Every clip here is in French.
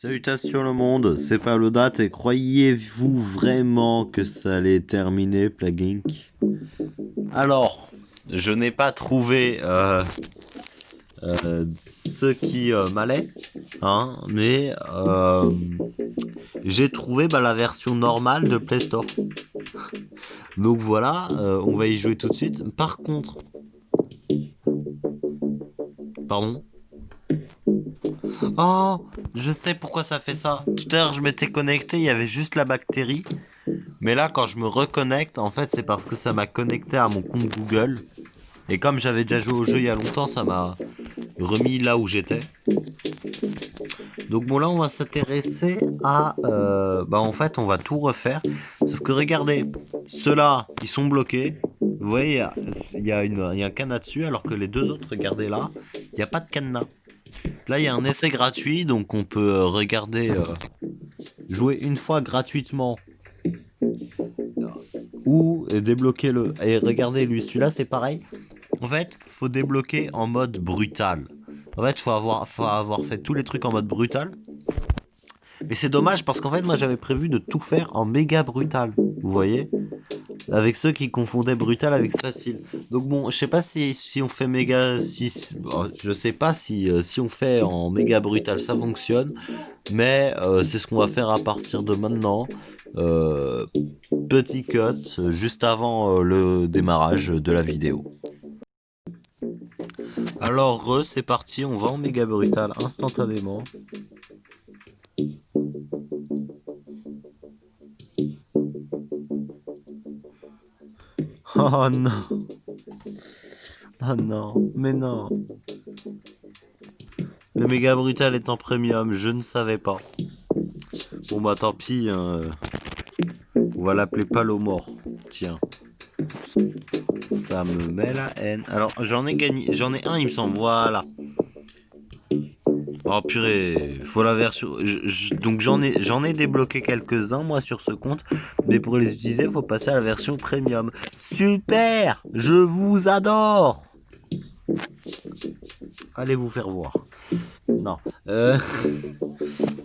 Salutations le monde, c'est Pablo et croyez-vous vraiment que ça allait terminer Plague Inc? Alors, je n'ai pas trouvé ce qui m'allait, hein, mais j'ai trouvé la version normale de Play Store. Donc voilà, on va y jouer tout de suite. Par contre, pardon. Oh, je sais pourquoi ça fait ça. Tout à l'heure, je m'étais connecté, il y avait juste la bactérie. Mais là, quand je me reconnecte, en fait, c'est parce que ça m'a connecté à mon compte Google. Et comme j'avais déjà joué au jeu il y a longtemps, ça m'a remis là où j'étais. Donc bon, là, on va s'intéresser à... en fait, on va tout refaire. Sauf que regardez, ceux-là, ils sont bloqués. Vous voyez, il y a un cadenas dessus, alors que les deux autres, regardez là, il n'y a pas de cadenas. Là, il y a un essai gratuit, donc on peut regarder, jouer une fois gratuitement ou débloquer le. Et regardez lui, celui-là c'est pareil. En fait, faut débloquer en mode brutal. En fait, faut avoir fait tous les trucs en mode brutal. Mais c'est dommage parce qu'en fait, moi j'avais prévu de tout faire en méga brutal. Vous voyez? Avec ceux qui confondaient brutal avec facile. Donc bon, je sais pas si on fait méga, je sais pas si on fait en méga brutal ça fonctionne, mais c'est ce qu'on va faire à partir de maintenant. Petit cut juste avant le démarrage de la vidéo. Alors c'est parti, on va en méga brutal instantanément. Oh non. Oh non, mais non. Le méga brutal est en premium, je ne savais pas. Bon bah tant pis, hein. On va l'appeler Palomor. Tiens. Ça me met la haine. Alors j'en ai gagné, j'en ai un il me semble, voilà. Oh purée, faut la version. Donc j'en ai débloqué quelques-uns moi sur ce compte, mais pour les utiliser, faut passer à la version premium. Super, je vous adore. Allez vous faire voir. Non.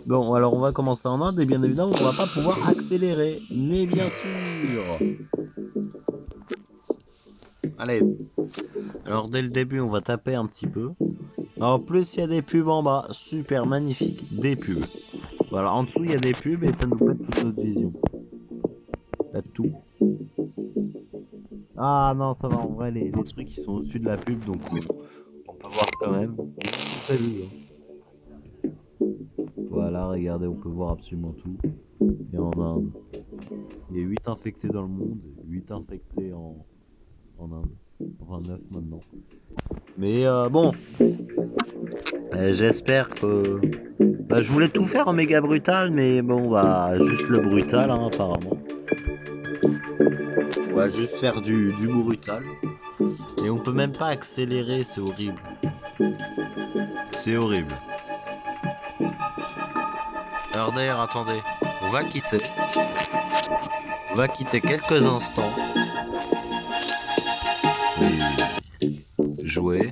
Bon, alors on va commencer en Inde et bien évidemment on va pas pouvoir accélérer, mais bien sûr. Allez. Alors dès le début on va taper un petit peu. En plus il y a des pubs en bas, super magnifique, des pubs. Voilà, en dessous il y a des pubs et ça nous pète toute notre vision. Là tout. Ah non ça va en vrai les trucs qui sont au-dessus de la pub donc on peut voir quand même. Salut. Voilà, regardez, on peut voir absolument tout. Et en Inde, il y a 8 infectés dans le monde, 8 infectés en Inde. Enfin 9 maintenant. Mais bon, j'espère que... je voulais tout faire en méga brutal, mais bon, juste le brutal, hein, apparemment. On va juste faire du brutal. Et on peut même pas accélérer, c'est horrible. C'est horrible. Alors d'ailleurs, attendez, on va quitter quelques instants. Et jouer.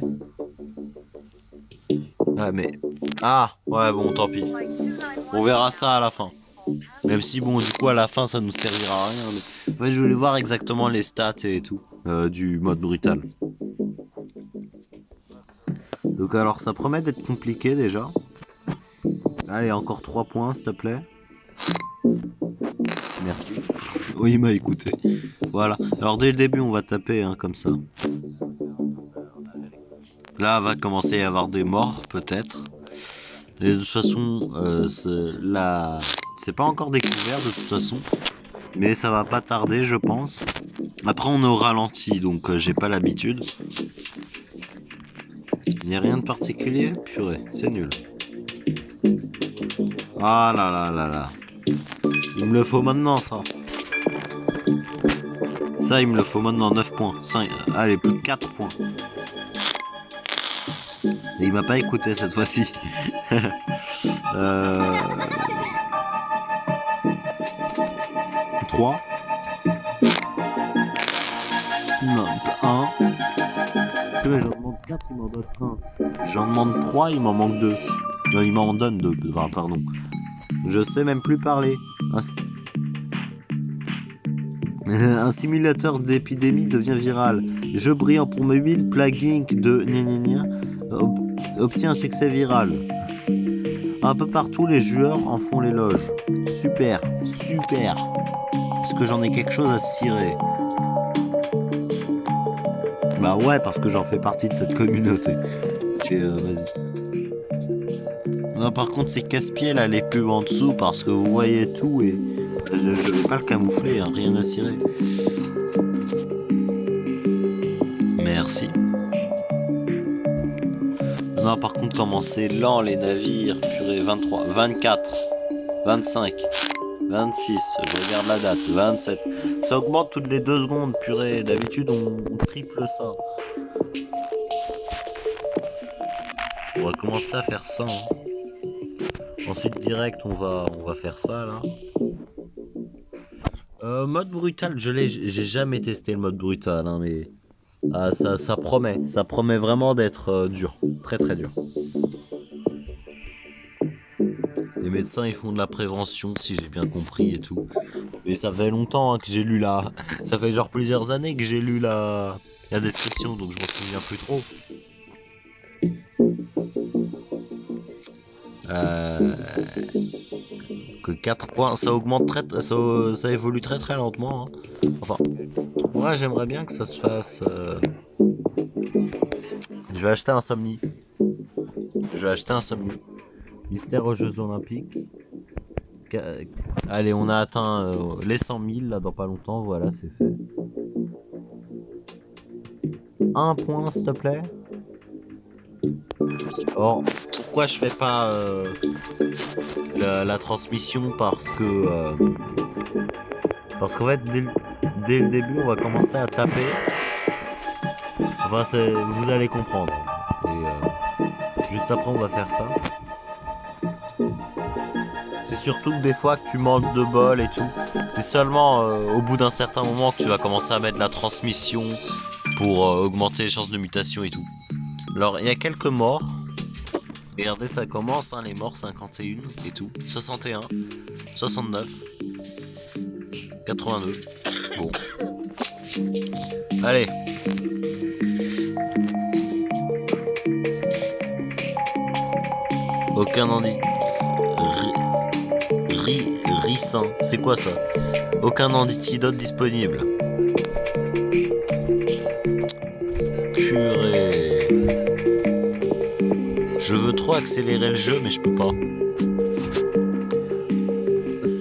Ah mais... Ah, ouais bon, tant pis. On verra ça à la fin. Même si bon, du coup à la fin ça nous servira à rien. Mais... En fait, je voulais voir exactement les stats et tout du mode brutal. Donc alors ça promet d'être compliqué déjà. Allez, encore 3 points s'il te plaît. Merci. Oui, il m'a écouté. Voilà. Alors dès le début on va taper hein, comme ça. Là va commencer à y avoir des morts peut-être. Et de toute façon, c'est pas encore découvert de toute façon. Mais ça va pas tarder je pense. Après on est au ralenti donc j'ai pas l'habitude. Il n'y a rien de particulier. Purée, c'est nul. Ah là là là là. Il me le faut maintenant ça. Ça il me le faut maintenant 9 points. 5... Allez, plus de 4 points. Et il m'a pas écouté cette fois-ci. 3. Non, 1. J'en demande 4, il m'en donne 1. J'en demande 3, il m'en manque 2. Non, il m'en donne 2. Enfin, pardon. Je sais même plus parler. Un simulateur d'épidémie devient viral. Jeu brillant pour mobile, plugin de gna gna gna obtient un succès viral. Un peu partout, les joueurs en font l'éloge. Super, super. Est-ce que j'en ai quelque chose à cirer? Bah ouais, parce que j'en fais partie de cette communauté. Et vas-y. Non, par contre, c'est casse-pied là, les pubs en dessous, parce que vous voyez tout et je vais pas le camoufler, hein, rien à cirer. Merci. Non, par contre, comment c'est lent les navires, purée, 23, 24, 25, 26, je regarde la date, 27. Ça augmente toutes les 2 secondes, purée, d'habitude on triple ça. On va commencer à faire ça. Hein. Ensuite, direct, on va faire ça là. Mode brutal, j'ai jamais testé le mode brutal, hein, mais ça promet vraiment d'être dur, très très dur. Les médecins ils font de la prévention si j'ai bien compris et tout. Mais ça fait longtemps hein, que j'ai lu la, ça fait genre plusieurs années que j'ai lu la description donc je m'en souviens plus trop. Que 4 points, ça augmente ça évolue très très lentement. Hein. Enfin, moi j'aimerais bien que ça se fasse. Je vais acheter Insomnie. Mystère aux Jeux Olympiques. Allez, on a atteint les 100 000 là dans pas longtemps, voilà, c'est fait. Un point s'il te plaît. Or, pourquoi je fais pas la transmission parce qu'en fait dès le début on va commencer à taper. Enfin vous allez comprendre. Et juste après on va faire ça. C'est surtout que des fois que tu manques de bol et tout. C'est seulement au bout d'un certain moment que tu vas commencer à mettre la transmission pour augmenter les chances de mutation et tout. Alors il y a quelques morts. Regardez ça commence hein, les morts 51 et tout. 61, 69, 82. Bon. Allez. Aucun indice. Ricin, c'est quoi ça? Aucun antidote disponible. Purée. Je veux trop accélérer le jeu mais je peux pas.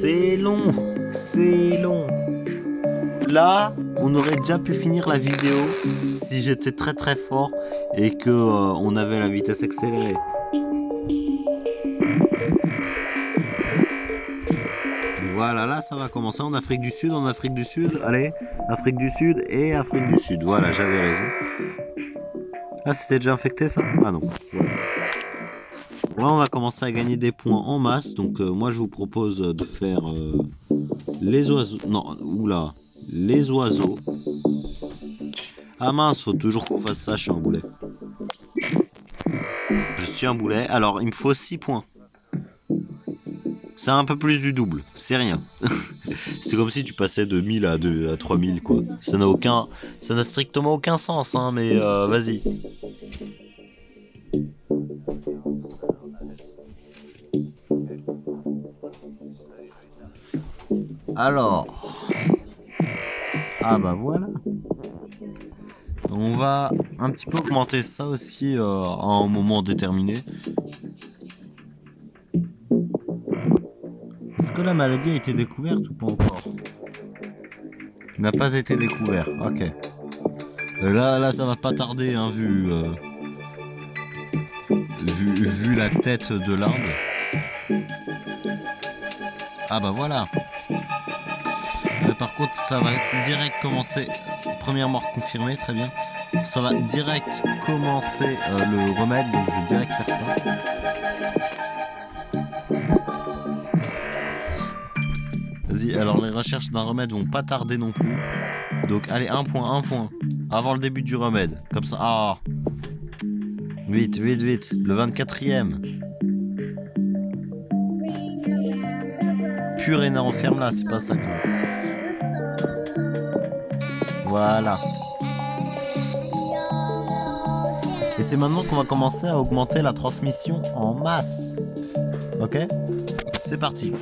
C'est long. Là, on aurait déjà pu finir la vidéo si j'étais très très fort et que on avait la vitesse accélérée. Voilà, là ça va commencer en Afrique du Sud, allez, Afrique du Sud et Afrique du Sud, voilà, j'avais raison. Ah, c'était déjà infecté ça? Ah non, voilà. Là on va commencer à gagner des points en masse, donc moi je vous propose de faire les oiseaux, non, oula, les oiseaux. Ah mince, faut toujours qu'on fasse ça, je suis un boulet. Je suis un boulet, alors il me faut 6 points. C'est un peu plus du double, c'est rien. C'est comme si tu passais de 1000 à 3000 quoi. Ça n'a strictement aucun sens hein, mais vas-y. Alors. Ah bah voilà. On va un petit peu augmenter ça aussi à un moment déterminé. Est-ce que la maladie a été découverte ou pas encore? N'a pas été découvert, ok. Là ça va pas tarder hein, vu la tête de l'Inde. Ah bah voilà. Par contre ça va direct commencer. Première mort confirmée, très bien. Ça va direct commencer le remède, donc je vais direct faire ça. Vas-y, alors les recherches d'un remède vont pas tarder non plus. Donc allez, un point. Avant le début du remède. Comme ça. Ah. Vite. Le 24e. pur et enferme là, c'est pas ça que je veux. Voilà. Et c'est maintenant qu'on va commencer à augmenter la transmission en masse. Ok? C'est parti.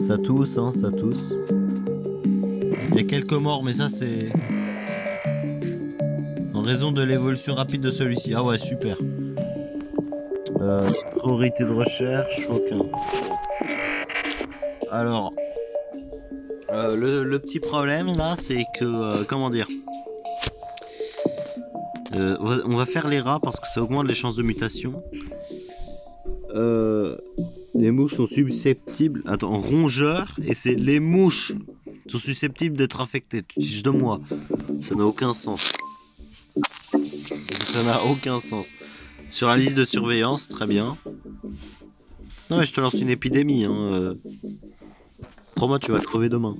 Ça tousse, hein, ça tousse. Il y a quelques morts, mais ça c'est en raison de l'évolution rapide de celui-ci. Ah ouais, super. Priorité de recherche, aucun. Alors, le petit problème là, c'est que, comment dire, on va faire les rats parce que ça augmente les chances de mutation. Les mouches sont susceptibles, attends, rongeurs, et c'est les mouches sont susceptibles d'être infectées. Tu te fiches de moi, ça n'a aucun sens. Ça n'a aucun sens. Sur la liste de surveillance, très bien. Non mais je te lance une épidémie, hein. Crois-moi, tu vas crever demain.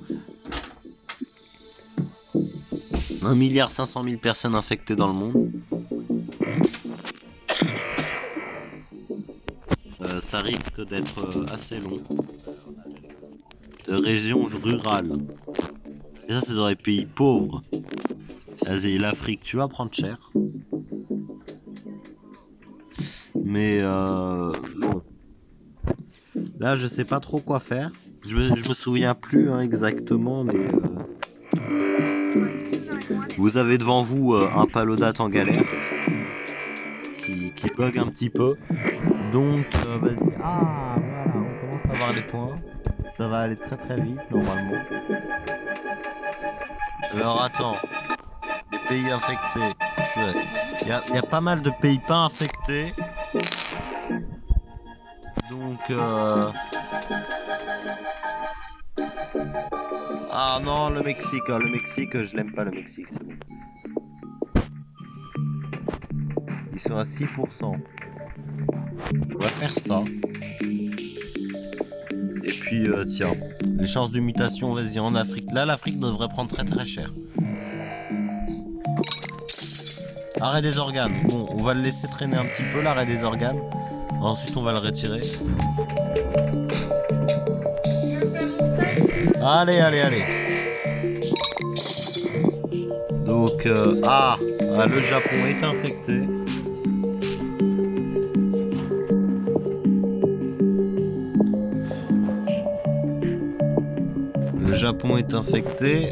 1,5 milliard personnes infectées dans le monde. Ça risque d'être assez long. De régions rurales. Et ça, c'est dans les pays pauvres. L'Asie, l'Afrique, tu vas prendre cher. Mais bon. Là, je sais pas trop quoi faire. Je me souviens plus hein, exactement, mais vous avez devant vous un palodate en galère qui bug un petit peu. Donc, vas-y. Ah, voilà, on commence à avoir les points. Ça va aller très très vite normalement. Alors attends, les pays infectés. Il y a pas mal de pays pas infectés. Donc ah non, le Mexique, je l'aime pas le Mexique, c'est bon. Ils sont à 6%. On va faire ça. Et puis tiens, les chances de mutation, vas-y en Afrique. Là, l'Afrique devrait prendre très très cher. Arrêt des organes. Bon, on va le laisser traîner un petit peu, l'arrêt des organes. Ensuite, on va le retirer. Allez, allez, allez. Donc, le Japon est infecté. Le Japon est infecté.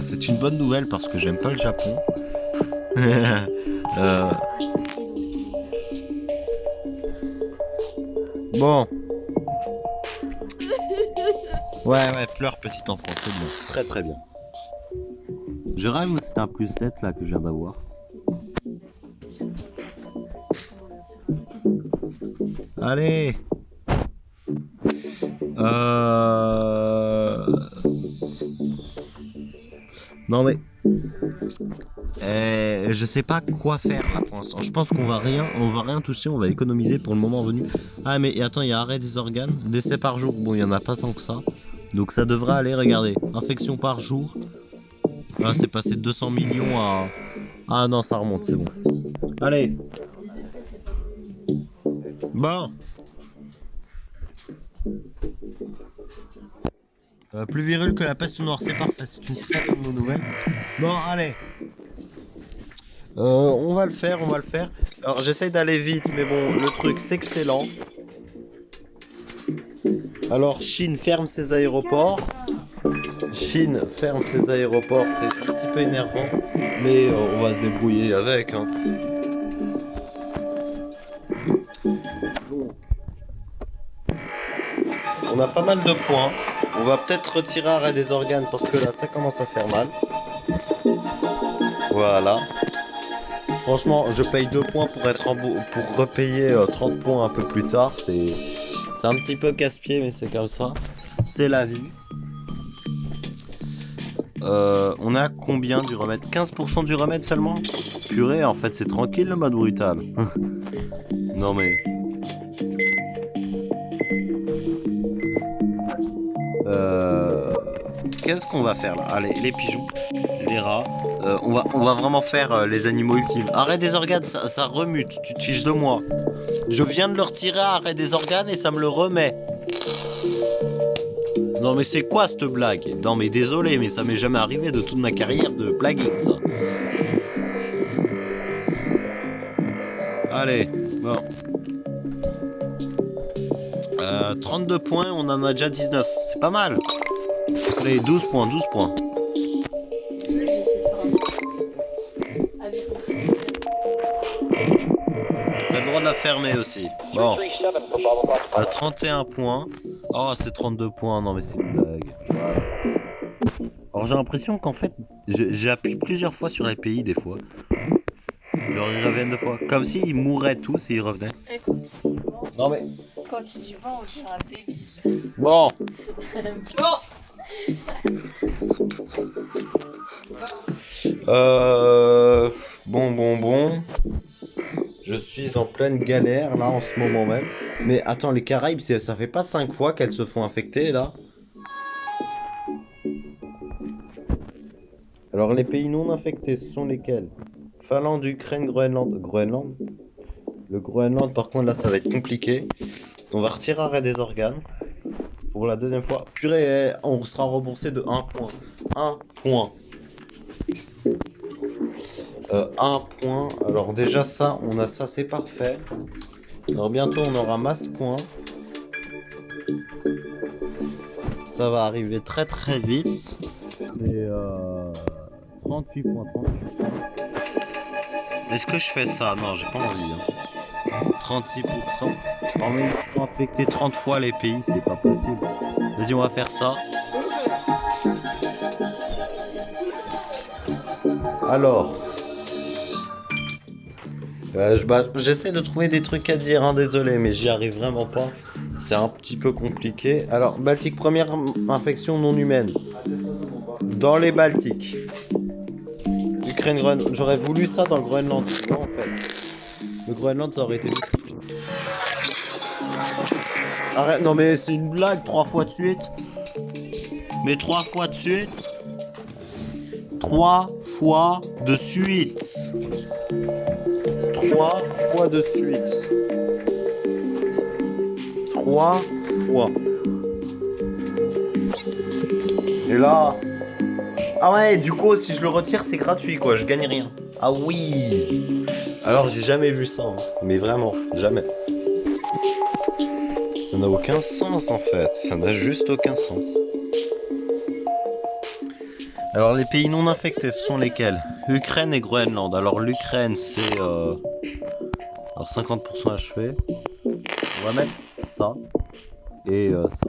C'est une bonne nouvelle parce que j'aime pas le Japon. Bon. Ouais, pleure petit enfant, c'est bien. Très très bien. Je rêve ou c'est un +7 là que je viens d'avoir. Allez. Non mais je sais pas quoi faire là pour l'instant. Je pense qu'on va rien toucher, on va économiser pour le moment venu. Ah mais attends, il y a arrêt des organes, décès par jour. Bon, il y en a pas tant que ça. Donc ça devrait aller, regardez. Infection par jour. Ah, c'est passé de 200 millions à... Ah non, ça remonte, c'est bon. Allez. Bon. Plus virule que la peste noire, c'est parfait, c'est une très bonne nouvelle. Bon, allez. On va le faire. Alors, j'essaye d'aller vite, mais bon, le truc, c'est que c'est lent. Alors, Chine ferme ses aéroports. Chine ferme ses aéroports, c'est un petit peu énervant, mais on va se débrouiller avec. Hein. On a pas mal de points. On va peut-être retirer arrêt des organes parce que là, ça commence à faire mal. Voilà. Franchement, je paye 2 points pour pour repayer 30 points un peu plus tard. C'est un petit peu casse-pied, mais c'est comme ça. C'est la vie. On a combien du remède? 15% du remède seulement? Purée, en fait c'est tranquille le mode brutal. Non mais... qu'est-ce qu'on va faire là? Allez, les pigeons, les rats. On va vraiment faire les animaux ultimes. Arrête des organes, ça remute. Tu te fiches de moi. Je viens de le retirer, arrêt des organes et ça me le remet. Non mais c'est quoi cette blague? Non mais désolé, mais ça m'est jamais arrivé de toute ma carrière de blaguing ça. Allez, bon. 32 points, on en a déjà 19. C'est pas mal. Allez, 12 points, 12 points. Je vais essayer de faire un avec le feu. T'as le droit de la fermer aussi. Bon. 31 points. Oh, c'est 32 points. Non, mais c'est une blague. Alors, j'ai l'impression qu'en fait, j'ai appuyé plusieurs fois sur les pays des fois. Genre, ils reviennent deux fois. Comme s'ils mourraient tous et ils revenaient. Écoute, Non, mais. quand tu dis bon, on dirait un débile. Bon. Bon. Bon. Je suis en pleine galère là en ce moment même. Mais attends, les Caraïbes, ça fait pas 5 fois qu'elles se font infecter là? Alors les pays non infectés, ce sont lesquels? Finlande, Ukraine, Groenland. Groenland? Le Groenland, par contre là ça va être compliqué. On va retirer arrêt des organes. Pour la deuxième fois. Purée, on sera remboursé de 1 point. 1 point. 1 point. Alors déjà ça, on a ça, c'est parfait. Alors bientôt on aura masse points. Ça va arriver très très vite. Et 38 points, 38 points. Est-ce que je fais ça? Non, j'ai pas envie. Hein. 36%. En même temps, affecter 30 fois les pays, c'est pas possible. Vas-y, on va faire ça. Alors. J'essaie de trouver des trucs à dire, hein, désolé, mais j'y arrive vraiment pas. C'est un petit peu compliqué. Alors, Baltique, première infection non humaine. Dans les Baltiques. Ukraine, Groenland. J'aurais voulu ça dans le Groenland. Non, en fait. Le Groenland, ça aurait été mieux. Arrête, non mais c'est une blague, 3 fois de suite. Mais 3 fois de suite. 3 fois de suite. 3 fois de suite. 3 fois. Et là. Ah ouais, du coup, si je le retire, c'est gratuit quoi, je gagne rien. Ah oui. Alors, j'ai jamais vu ça. Hein. Mais vraiment, jamais. Ça n'a aucun sens en fait. Ça n'a juste aucun sens. Alors, les pays non infectés, ce sont lesquels? Ukraine et Groenland. Alors, l'Ukraine, c'est. Alors, 50% achevé. On va mettre ça. Et ça.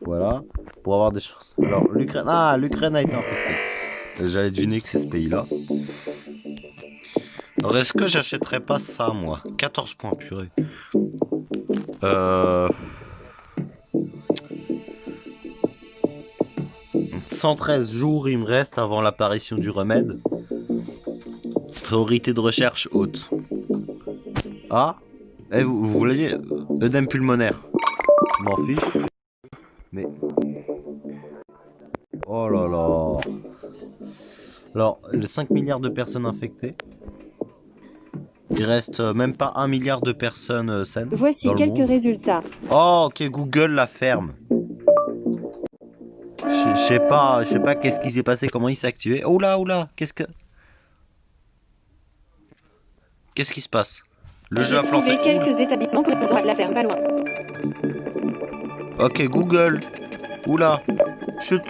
Voilà. Pour avoir des choses. Alors, l'Ukraine. Ah, l'Ukraine a été infectée. J'allais deviner que c'est ce pays-là. Alors, est-ce que j'achèterais pas ça, moi? 14 points, purée. 113 jours il me reste avant l'apparition du remède. Priorité de recherche haute. Ah, vous voulez œdème pulmonaire? Je m'en fiche. Mais oh là là. Alors, les 5 milliards de personnes infectées. Il reste même pas 1 milliard de personnes saines. Voici quelques résultats. Oh, ok, Google la ferme. Je sais pas qu'est-ce qui s'est passé, comment il s'est activé. Oh là, qu'est-ce qui se passe? Le jeu a planté. J'ai trouvé quelques établissements correspondant à la ferme, pas loin. Ok, Google. Oula. Chut.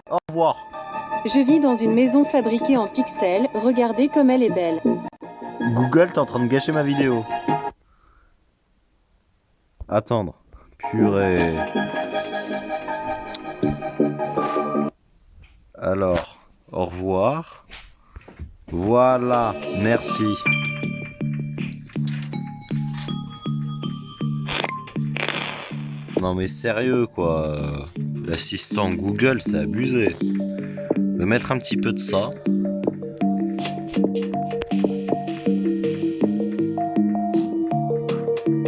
Au revoir. Je vis dans une maison fabriquée en pixels, regardez comme elle est belle. Google, t'es en train de gâcher ma vidéo. Attendre. Purée. Alors, au revoir. Voilà, merci. Non mais sérieux quoi. L'assistant Google, c'est abusé. Je vais mettre un petit peu de ça.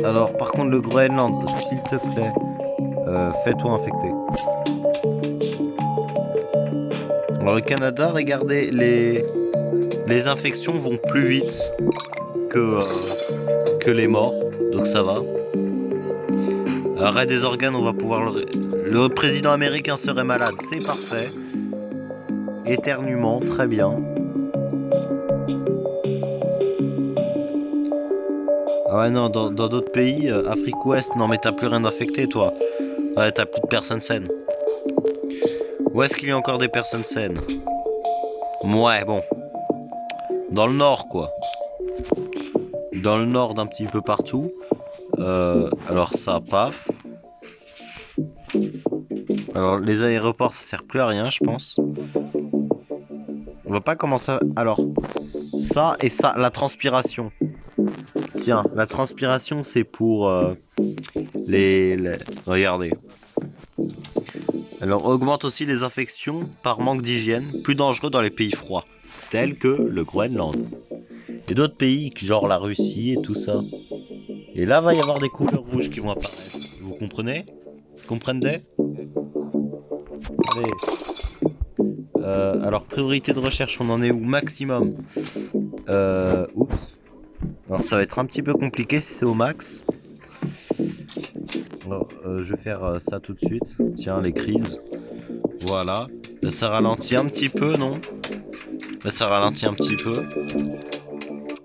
Alors, par contre, le Groenland, s'il te plaît. Fais-toi infecter. Alors, au Canada, regardez, les infections vont plus vite que les morts, donc ça va. Arrêt des organes, on va pouvoir le président américain serait malade, c'est parfait. Éternuement, très bien. Ah ouais, non, dans d'autres pays, Afrique Ouest, non mais t'as plus rien infecté, toi. Ouais, t'as plus de personnes saines. Où est-ce qu'il y a encore des personnes saines? Ouais, bon. Dans le nord, quoi. Dans le nord d'un petit peu partout. Alors ça, paf. Alors les aéroports, ça sert plus à rien, je pense. On va pas commencer à... Alors, ça et ça, la transpiration. Tiens, la transpiration, c'est pour les... Regardez. Alors, augmente aussi les infections par manque d'hygiène, plus dangereux dans les pays froids, tels que le Groenland. Et d'autres pays, genre la Russie et tout ça. Et là, va y avoir des couleurs rouges qui vont apparaître. Vous comprenez? Vous comprenez? Allez. Alors, priorité de recherche, on en est où? Maximum. Oups. Alors, ça va être un petit peu compliqué si c'est au max. Alors, je vais faire ça tout de suite. Tiens, les crises. Voilà. Là, ça ralentit un petit peu, non? Là, ça ralentit un petit peu.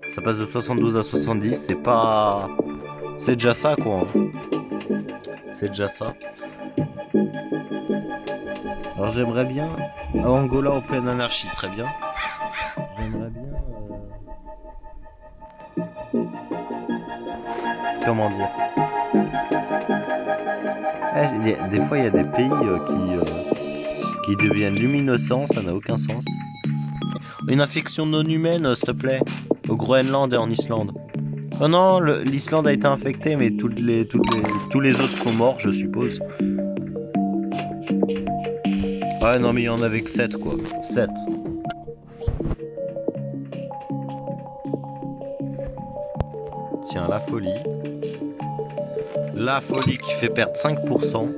Ça passe de 72 à 70. C'est pas... C'est déjà ça, quoi. Hein. C'est déjà ça. Alors, j'aimerais bien... Angola en pleine anarchie, très bien. J'aimerais bien... Comment dire? Des fois, il y a des pays qui deviennent luminescents, ça n'a aucun sens. Une infection non humaine, s'il te plaît. Au Groenland et en Islande. Oh non, l'Islande a été infectée, mais tous les autres sont morts, je suppose. Ouais, non, mais il y en avait que 7, quoi. 7. Tiens, la folie. La folie qui fait perdre 5%.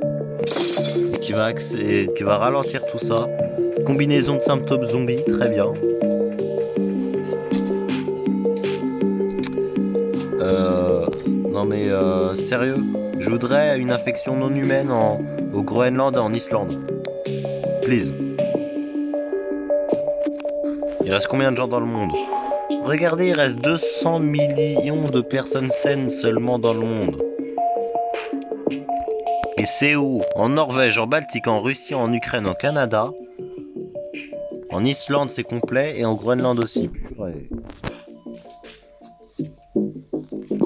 Et qui va ralentir tout ça. Combinaison de symptômes zombies, très bien. Non mais sérieux, je voudrais une infection non humaine au Groenland et en Islande. Please. Il reste combien de gens dans le monde? Regardez, il reste 200 millions de personnes saines seulement dans le monde. Et c'est où? En Norvège, en Baltique, en Russie, en Ukraine, en Canada. En Islande c'est complet et en Groenland aussi. Ouais.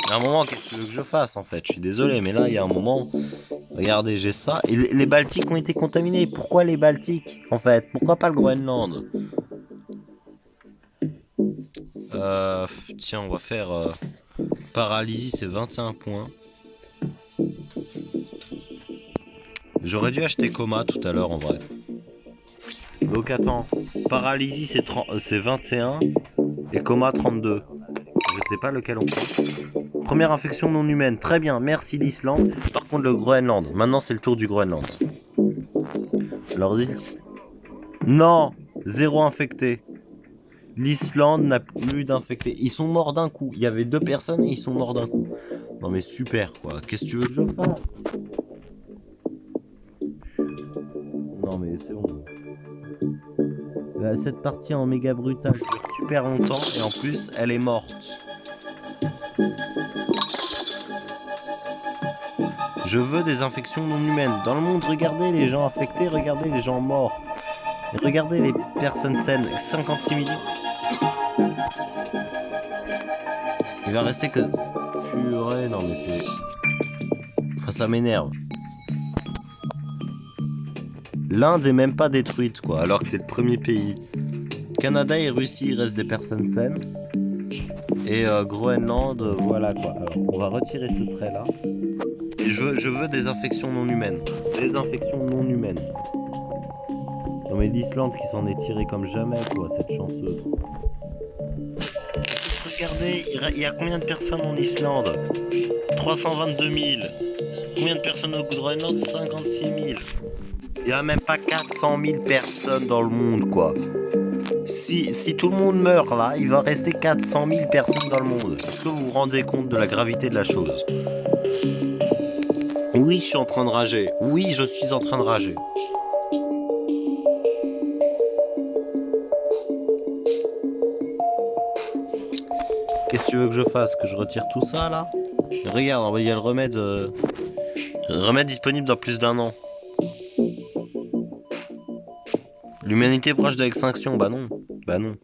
Il y a un moment, qu'est-ce que tu veux que je fasse en fait? Je suis désolé, mais là il y a un moment. Regardez, j'ai ça. Et les Baltiques ont été contaminés. Pourquoi les Baltiques en fait? Pourquoi pas le Groenland? Tiens, on va faire paralysie, c'est 21 points. J'aurais dû acheter coma tout à l'heure en vrai. Donc attends, paralysie c'est 21 et coma 32. Je sais pas lequel on prend. Première infection non humaine, très bien, merci l'Islande. Par contre le Groenland, maintenant c'est le tour du Groenland. Alors non, zéro infecté. L'Islande n'a plus d'infectés. Ils sont morts d'un coup. Il y avait 2 personnes et ils sont morts d'un coup. Non mais super quoi, qu'est-ce que tu veux que je fasse? Non mais c'est bon. Cette partie en méga brutale dure super longtemps et en plus elle est morte. Je veux des infections non humaines. Dans le monde, regardez les gens infectés, regardez les gens morts. Et regardez les personnes saines. 56 millions. Il va rester que... Purée, non mais c'est... Enfin, ça m'énerve. L'Inde est même pas détruite quoi, alors que c'est le premier pays. Canada et Russie, il reste des personnes saines. Et Groenland, voilà quoi. Alors, on va retirer ce trait là. Et je veux des infections non humaines. Des infections non humaines. Non mais l'Islande qui s'en est tirée comme jamais quoi, cette chanceuse. Regardez, il y a combien de personnes en Islande? 322 000. Combien de personnes au Groenland? 56 000. Il y a même pas 400 000 personnes dans le monde, quoi. Si tout le monde meurt là, il va rester 400 000 personnes dans le monde. Est-ce que vous vous rendez compte de la gravité de la chose? Oui, je suis en train de rager. Oui, je suis en train de rager. Qu'est-ce que tu veux que je fasse? Que je retire tout ça là? Regarde, il y a le remède disponible dans plus d'1 an. L'humanité proche de l'extinction, bah non. Bah non.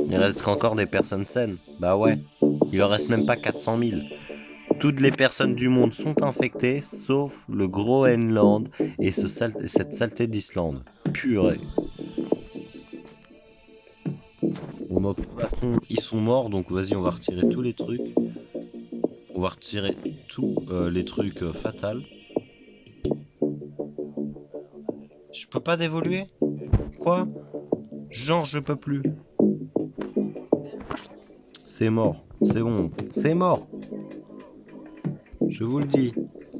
Il reste qu'encore des personnes saines. Bah ouais. Il en reste même pas 400 000. Toutes les personnes du monde sont infectées, sauf le Groenland et cette saleté d'Islande. Purée. Bon, de toute façon, ils sont morts, donc vas-y, on va retirer tous les trucs. On va retirer tous les trucs fatals. Je peux pas d'évoluer? Quoi? Genre, je peux plus. C'est mort. C'est bon. C'est mort. Je vous le dis.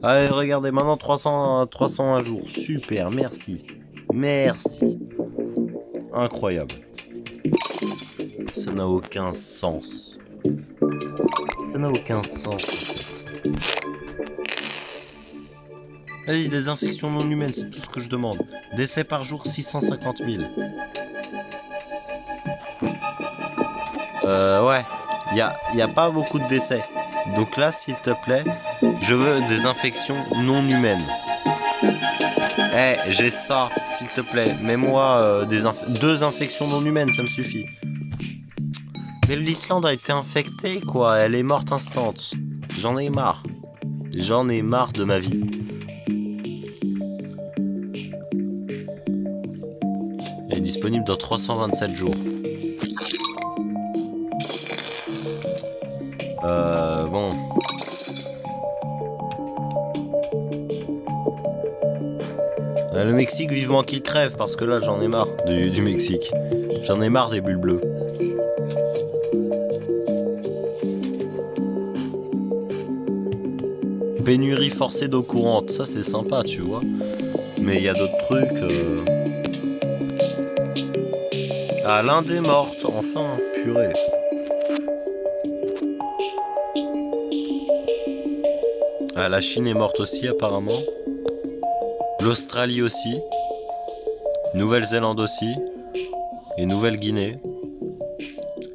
Allez, regardez, maintenant 301 jours. Super, merci. Merci. Incroyable. Ça n'a aucun sens. Ça n'a aucun sens, en fait. Vas-y, des infections non humaines, c'est tout ce que je demande. Décès par jour, 650 000. Ouais. Y a pas beaucoup de décès. Donc là, s'il te plaît, je veux des infections non humaines. Eh, j'ai ça, s'il te plaît. Mets-moi 2 infections non humaines, ça me suffit. Mais l'Islande a été infectée, quoi. Elle est morte instant. J'en ai marre. J'en ai marre de ma vie. Elle est disponible dans 327 jours. Bon. Le Mexique, vivement qu'il crève, parce que là, j'en ai marre du Mexique. J'en ai marre des bulles bleues. Pénurie forcée d'eau courante, ça c'est sympa, tu vois. Mais il y a d'autres trucs. Ah, l'Inde est morte, enfin, purée. Ah, la Chine est morte aussi, apparemment. L'Australie aussi. Nouvelle-Zélande aussi. Et Nouvelle-Guinée.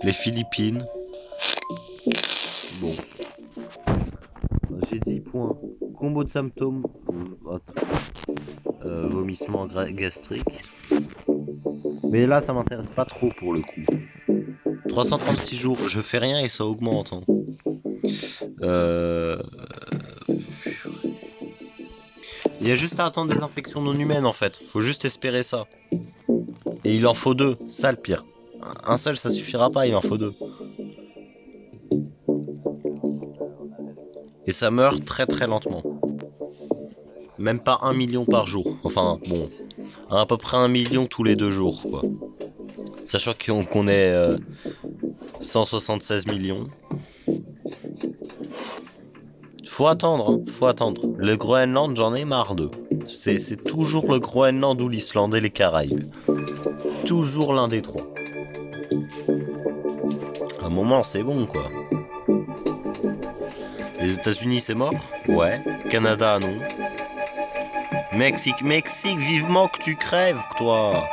Les Philippines. Bon. J'ai 10 points. Combo de symptômes. Vomissement gastrique. Mais là, ça m'intéresse pas trop pour le coup. 336 jours, je fais rien et ça augmente. Hein. Il y a juste à attendre des infections non humaines en fait. Faut juste espérer ça. Et il en faut 2, ça le pire. Un seul ça suffira pas, il en faut 2. Et ça meurt très très lentement. Même pas 1 million par jour. Enfin bon, à peu près 1 million tous les 2 jours quoi. Sachant qu'on est 176 millions. Faut attendre, hein, faut attendre. Le Groenland, j'en ai marre d'eux. C'est toujours le Groenland ou l'Islande et les Caraïbes. Toujours l'un des trois. À un moment, c'est bon, quoi. Les États-Unis, c'est mort? Ouais. Canada, non. Mexique, vivement que tu crèves, toi.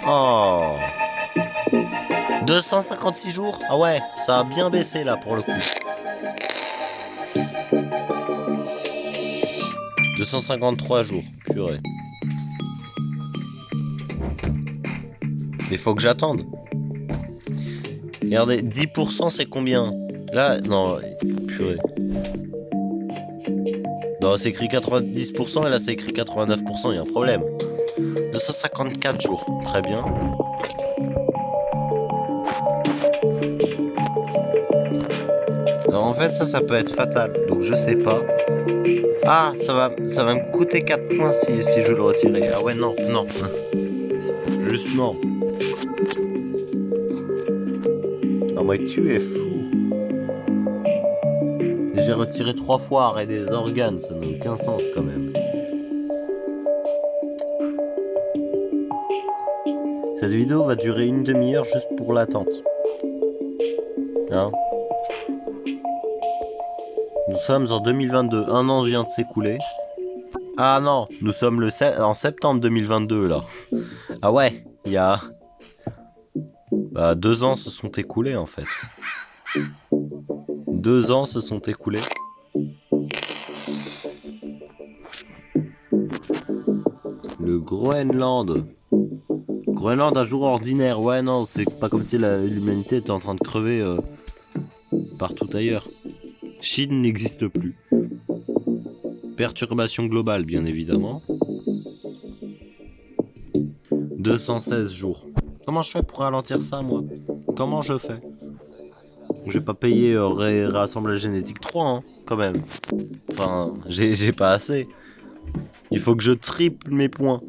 Oh. 256 jours? Ah ouais, ça a bien baissé, là, pour le coup. 253 jours, purée. Mais faut que j'attende. Regardez, 10% c'est combien? Là, non, purée. Non, c'est écrit 90% et là c'est écrit 89%, il y a un problème. 254 jours, très bien. Alors, en fait, ça peut être fatal, donc je sais pas. Ah, ça va me coûter 4 points si je le retirais. Ah ouais, non. Juste non. Non, mais tu es fou. j'ai retiré 3 fois arrêt des organes, ça n'a aucun sens quand même. Cette vidéo va durer une demi-heure juste pour l'attente. Hein? Nous sommes en 2022, un an vient de s'écouler. Ah non, nous sommes en septembre 2022 là. Ah ouais, il y a... 2 ans se sont écoulés en fait. 2 ans se sont écoulés. Le Groenland. Groenland un jour ordinaire. Ouais non, c'est pas comme si l'humanité était en train de crever partout ailleurs. Chine n'existe plus. Perturbation globale bien évidemment. 216 jours. Comment je fais pour ralentir ça moi? Comment je fais? Je vais pas payer réassemblage génétique 3 hein, quand même. Enfin, j'ai pas assez. Il faut que je triple mes points.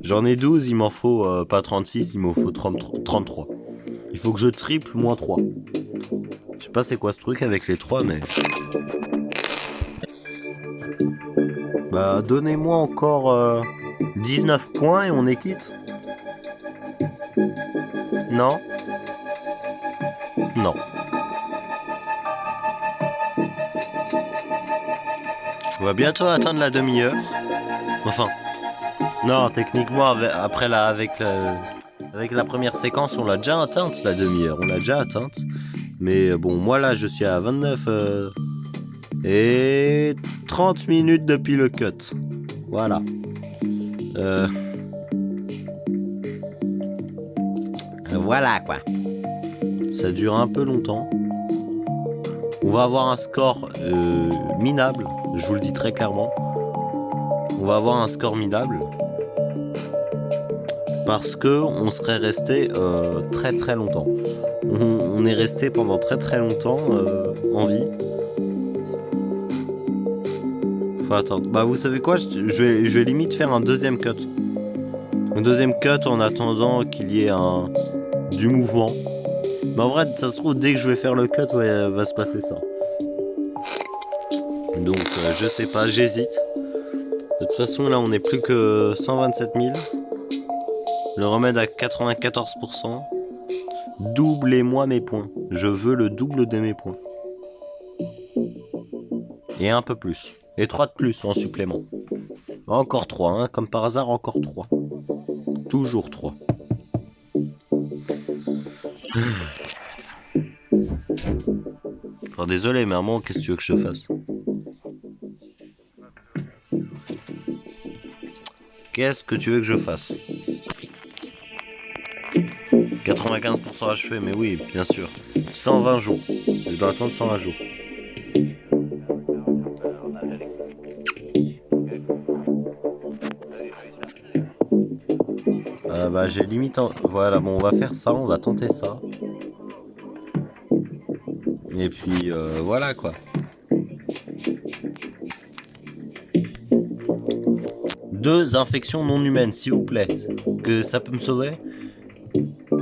J'en ai 12, il m'en faut pas 36, il m'en faut 33. Il faut que je triple moins 3. Je sais pas c'est quoi ce truc avec les 3 mais... Bah donnez-moi encore 19 points et on est quitte. Non? Non. On va bientôt atteindre la demi-heure. Enfin... Non, techniquement, avec la première séquence, on l'a déjà atteinte, la demi-heure. On l'a déjà atteinte. Mais bon, moi là, je suis à 29 et 30 minutes depuis le cut. Voilà. Voilà quoi. Ça dure un peu longtemps. On va avoir un score minable. Je vous le dis très clairement. On va avoir un score minable. Parce que on serait resté très très longtemps. On est resté pendant très très longtemps en vie. Faut attendre. Bah vous savez quoi, je vais limite faire un deuxième cut. Un deuxième cut en attendant qu'il y ait du mouvement. Mais en vrai, ça se trouve, dès que je vais faire le cut, ouais, va se passer ça. Donc je sais pas, j'hésite. De toute façon là on est plus que 127 000. Le remède à 94%. Doublez-moi mes points. Je veux le double de mes points. Et un peu plus. Et 3 de plus en supplément. Encore 3, hein, comme par hasard, encore 3. Toujours 3. Enfin, désolé, mais à moi, qu'est-ce que tu veux que je fasse? Qu'est-ce que tu veux que je fasse? 95% achevé, mais oui, bien sûr. 120 jours. Je dois attendre 120 jours. Bah j'ai limite... Voilà, bon, on va faire ça, on va tenter ça. Et puis, voilà, quoi. 2 infections non humaines, s'il vous plaît. Que ça peut me sauver?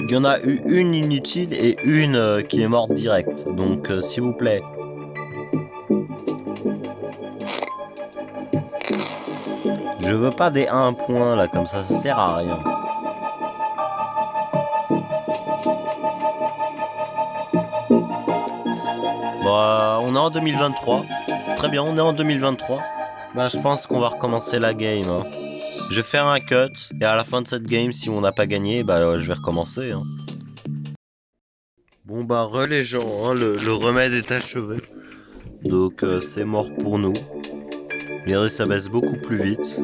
Il y en a eu une inutile et une qui est morte direct. Donc, s'il vous plaît. Je veux pas des 1 point là, comme ça sert à rien. Bah, on est en 2023. Très bien, on est en 2023. Bah, je pense qu'on va recommencer la game. Hein. Je vais faire un cut et à la fin de cette game, si on n'a pas gagné, bah, je vais recommencer. Hein. Bon bah, les gens, hein, le remède est achevé. Donc, c'est mort pour nous. Regardez, ça baisse beaucoup plus vite.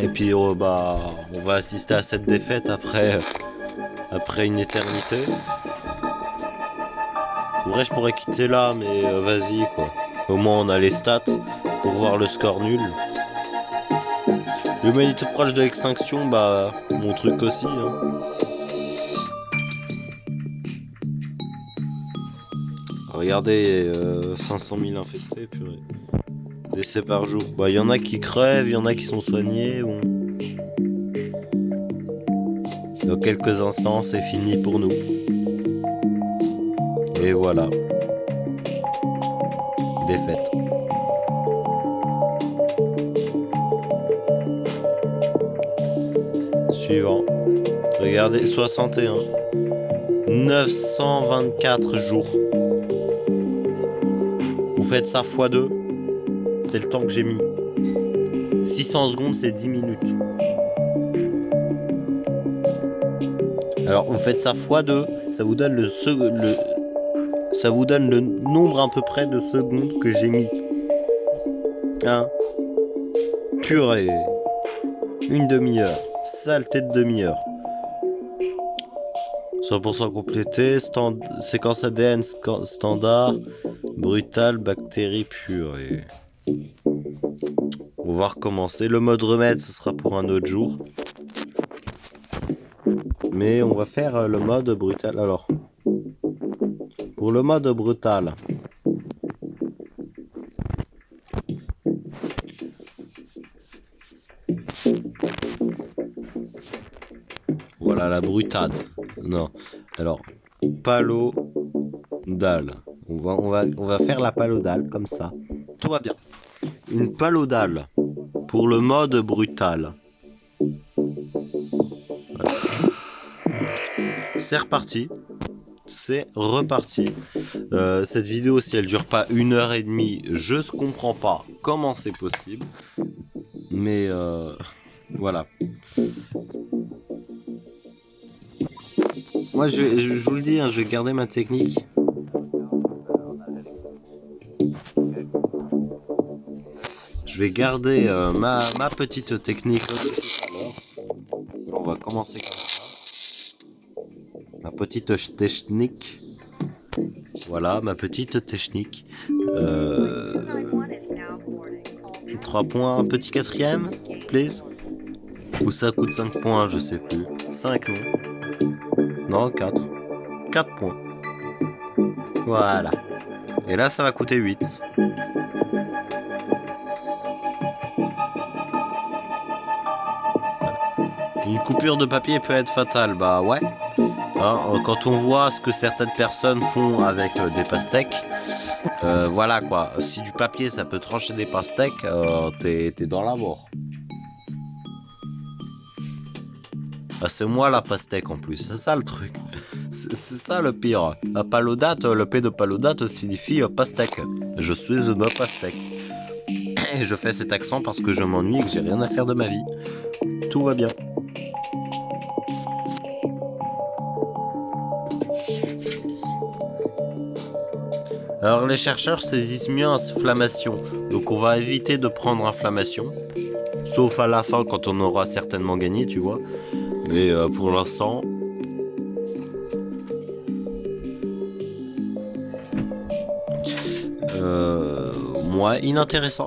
Et puis, bah, on va assister à cette défaite après une éternité. En vrai, je pourrais quitter là, mais vas-y, quoi. Au moins, on a les stats pour voir le score nul. L'humanité proche de l'extinction, bah, mon truc aussi, hein. Regardez, 500 000 infectés, purée. Décès par jour. Bah, il y en a qui crèvent, il y en a qui sont soignés, bon. Dans quelques instants, c'est fini pour nous. Et voilà. Défaite. Suivant. Regardez, 61. 924 jours. Vous faites ça x 2. C'est le temps que j'ai mis. 600 secondes, c'est 10 minutes. Alors, vous faites ça x 2. Ça vous donne ça vous donne le nombre à peu près de secondes que j'ai mis. Hein? Purée. Une demi-heure. Saleté de demi-heure. 100% complété. Séquence ADN standard. Brutal. Bactéries purée. On va recommencer. Le mode remède, ce sera pour un autre jour. Mais on va faire le mode brutal. Alors, pour le mode brutal. Voilà la brutade. Non. Alors, palodale. On va faire la palodale comme ça. Tout va bien. Une palodale pour le mode brutal. Voilà. C'est reparti. C'est reparti. Cette vidéo, si elle dure pas 1h30, je ne comprends pas comment c'est possible. Mais voilà. Moi, je vous le dis, hein, je vais garder ma technique. Je vais garder ma petite technique comme tout à l'heure. On va commencer comme ça. Ma petite technique. Voilà, ma petite technique. 3 points, un petit quatrième, please. Ou ça coûte 5 points, je sais plus. 5 non. Non, 4. 4 points. Voilà. Et là, ça va coûter 8. Une coupure de papier peut être fatale, bah ouais. Hein, quand on voit ce que certaines personnes font avec des pastèques, voilà quoi. Si du papier ça peut trancher des pastèques, t'es dans la mort. Ah, c'est moi la pastèque en plus, c'est ça le truc. C'est ça le pire. La palodate, le P de palodate signifie pastèque. Je suis une pastèque. Et je fais cet accent parce que je m'ennuie et que j'ai rien à faire de ma vie. Tout va bien. Alors les chercheurs saisissent mieux inflammation, donc on va éviter de prendre inflammation, sauf à la fin quand on aura certainement gagné, tu vois. Mais pour l'instant, moi, inintéressant.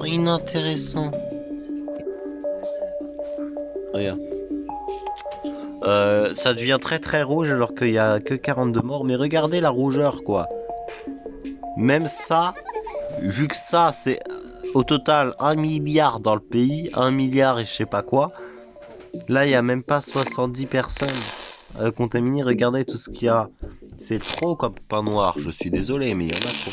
Regarde. Ça devient très très rouge alors qu'il y a que 42 morts, mais regardez la rougeur quoi. Même ça, vu que ça c'est au total 1 milliard dans le pays, 1 milliard et je sais pas quoi, là il n'y a même pas 70 personnes contaminées, regardez tout ce qu'il y a. C'est trop comme pain noir, je suis désolé mais il y en a trop.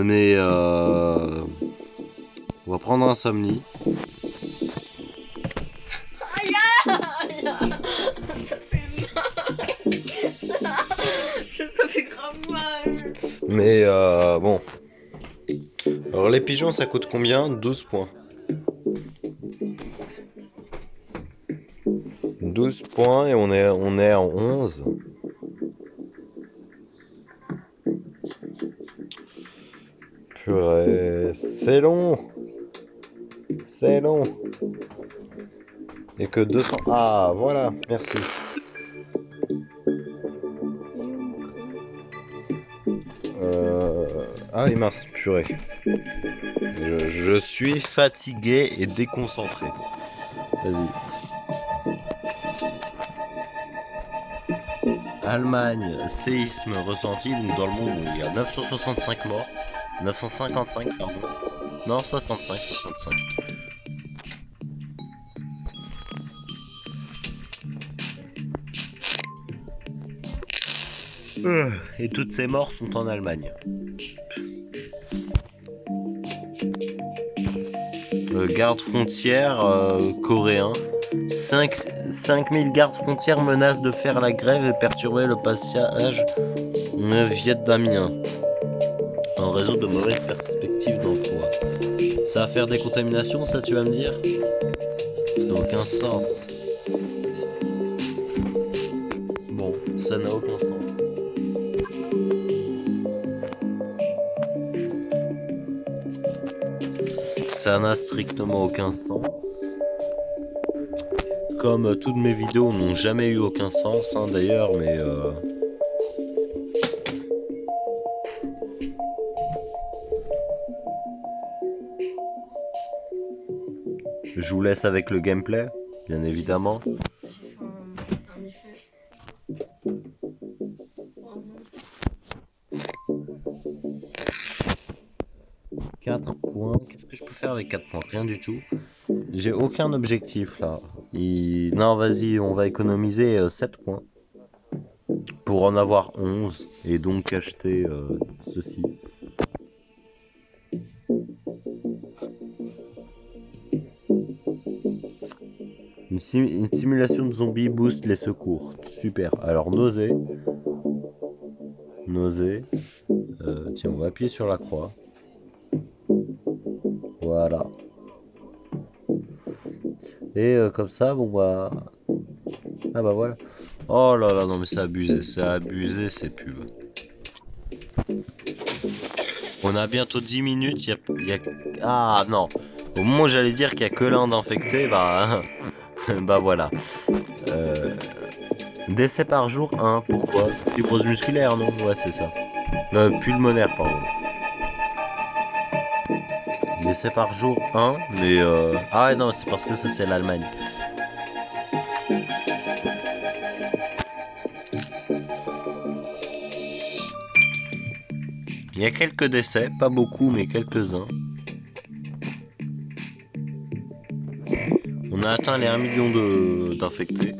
Mais... on va prendre un Somni. Ça fait mal. Ça fait grave mal. Mais bon. Alors les pigeons ça coûte combien? 12 points. 12 points et on est en 11. Purée, c'est long. C'est long. Et que 200... Ah, voilà, merci. Ah, et mince, purée. Je suis fatigué et déconcentré. Vas-y. Allemagne, séisme ressenti, donc dans le monde où il y a 965 morts. 955, pardon. Non, 65. Et toutes ces morts sont en Allemagne. Garde frontière coréen. 5000 gardes frontières menacent de faire la grève et perturber le passage vietnamien en raison de mauvaises perspectives d'emploi. Ça va faire des contaminations, ça, tu vas me dire? Ça n'a aucun sens. Bon, ça n'a aucun sens. Ça n'a strictement aucun sens. Comme toutes mes vidéos n'ont jamais eu aucun sens, hein, d'ailleurs, mais je vous laisse avec le gameplay, bien évidemment. J'ai fait un effet. Oh non. 4 points. Qu'est-ce que je peux faire avec 4 points? Rien du tout. J'ai aucun objectif là. Non, vas-y, on va économiser 7 points. Pour en avoir 11. Et donc acheter ceci. Une simulation de zombies booste les secours. Super. Alors, nausée. Nausée. Tiens, on va appuyer sur la croix. Voilà. Et comme ça, bon bah... Ah bah voilà. Oh là là, non mais c'est abusé ces pubs. On a bientôt 10 minutes, Ah non. Au moment où j'allais dire qu'il y a que l'un d'infecté, bah... bah voilà. Décès par jour 1, pourquoi? Fibrose musculaire, non? Ouais, c'est ça. Pulmonaire, pardon. Décès par jour 1, mais ah non, c'est parce que ça c'est l'Allemagne. Il y a quelques décès, pas beaucoup, mais quelques-uns. On a atteint les 1 million d'infectés.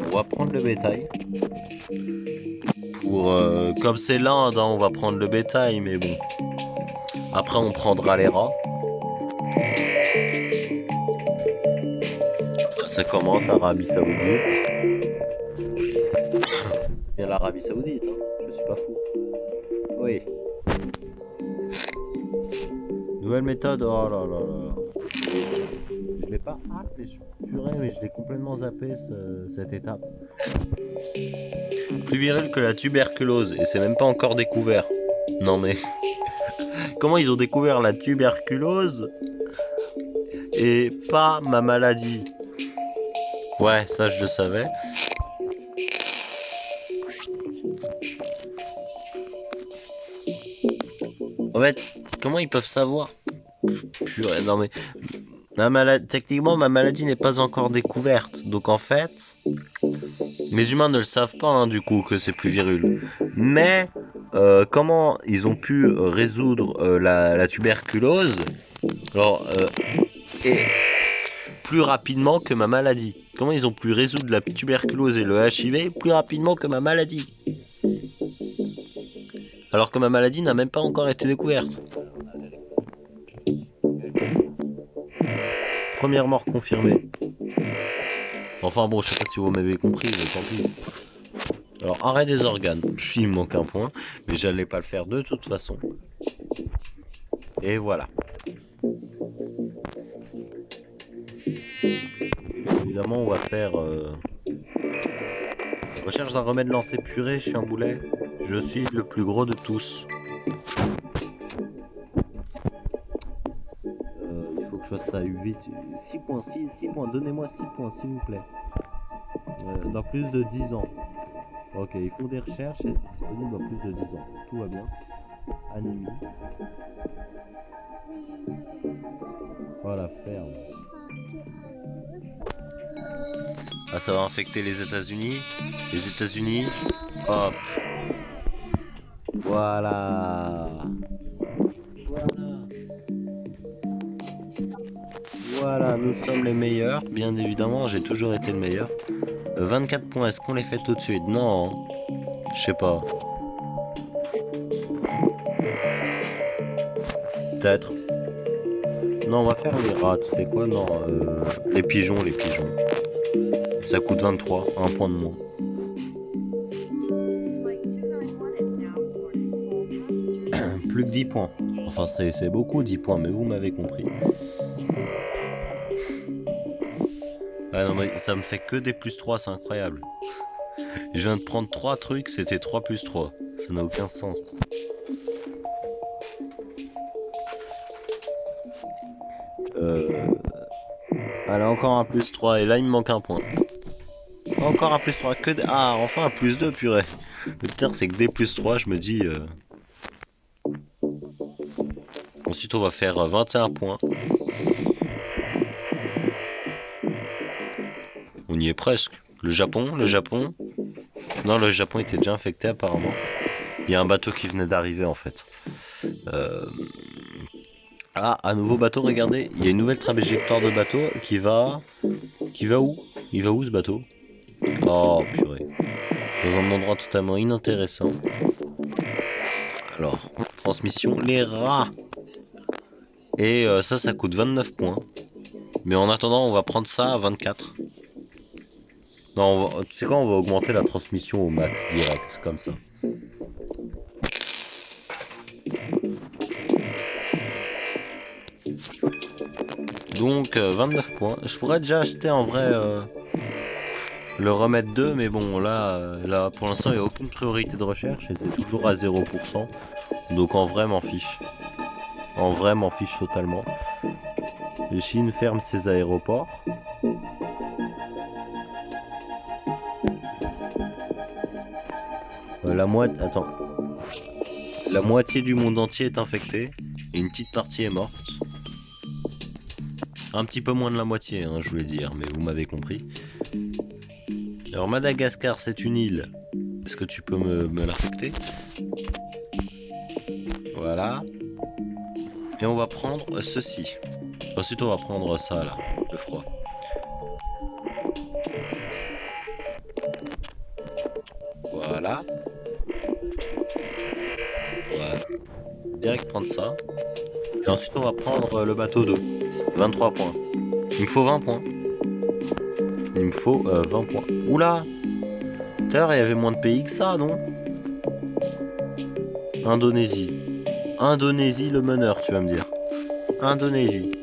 On va prendre le bétail. Comme c'est l'Inde, hein, on va prendre le bétail, mais bon. Après, on prendra les rats. Ça commence, Arabie Saoudite. Bien l'Arabie Saoudite, hein. Je suis pas fou. Oui. Nouvelle méthode, oh là là là. Je l'ai pas purée, mais je l'ai complètement zappé cette étape. Plus virule que la tuberculose, et c'est même pas encore découvert. Non mais... Comment ils ont découvert la tuberculose et pas ma maladie? Ouais, ça je le savais. En fait, comment ils peuvent savoir? Purée, non mais... Techniquement, ma maladie n'est pas encore découverte. Donc en fait, les humains ne le savent pas, hein, du coup, que c'est plus virule. Mais comment ils ont pu résoudre la tuberculose et plus rapidement que ma maladie? Comment ils ont pu résoudre la tuberculose et le HIV plus rapidement que ma maladie? Alors que ma maladie n'a même pas encore été découverte. Première mort confirmée. Enfin bon, je sais pas si vous m'avez compris, mais tant pis. Alors, arrêt des organes. Il me manque un point, mais j'allais pas le faire de toute façon. Et voilà. Évidemment, on va faire... Recherche d'un remède lancé purée, chien boulet. Je suis le plus gros de tous. Il faut que je fasse ça 8... 6 points, 6 points. Donnez-moi 6 points, s'il vous plaît. Dans plus de 10 ans. Ok, ils font des recherches et c'est disponible dans plus de 10 ans. Tout va bien. Anémie. Voilà, ferme. Ah, ça va infecter les États-Unis. Les États-Unis. Hop. Voilà. Voilà, nous sommes les meilleurs. Bien évidemment, j'ai toujours été le meilleur. 24 points, est-ce qu'on les fait tout de suite? Non. Je sais pas. Peut-être. Non, on va faire les rats, tu sais quoi? Non, les pigeons, les pigeons. Ça coûte 23, un point de moins. Plus que 10 points. Enfin, c'est beaucoup 10 points, mais vous m'avez compris. Ah non, mais ça me fait que des plus 3, c'est incroyable. Je viens de prendre 3 trucs, c'était 3 plus 3. Ça n'a aucun sens. Allez, encore un plus 3, et là il me manque un point. Encore un plus 3, Ah, enfin un plus 2, purée. Le pire, c'est que des plus 3, je me dis... Ensuite, on va faire 21 points. On y est presque. Le Japon. Non, le Japon était déjà infecté apparemment. Il y a un bateau qui venait d'arriver en fait. Ah, un nouveau bateau, regardez. Il y a une nouvelle trajectoire de bateau qui va... Qui va où? Il va où ce bateau? Oh, purée. Dans un endroit totalement inintéressant. Alors, transmission, les rats. Et ça coûte 29 points. Mais en attendant, on va prendre ça à 24. Non, tu sais quoi, on va augmenter la transmission au max direct, comme ça. Donc 29 points. Je pourrais déjà acheter en vrai le remettre 2, mais bon là pour l'instant il n'y a aucune priorité de recherche et c'est toujours à 0%. Donc en vrai m'en fiche. En vrai m'en fiche totalement. La Chine ferme ses aéroports. La moitié du monde entier est infecté et une petite partie est morte. Un petit peu moins de la moitié, hein, je voulais dire, mais vous m'avez compris. Alors Madagascar, c'est une île. Est-ce que tu peux me l'affecter? Voilà. Et on va prendre ceci. Ensuite, on va prendre ça là, le froid. Voilà. Voilà. Direct prendre ça. Et ensuite, on va prendre le bateau 2. 23 points. Il me faut 20 points. Il me faut 20 points. Oula! Tout à l'heure, il y avait moins de pays que ça, non? Indonésie. Indonésie, le meneur, tu vas me dire. Indonésie.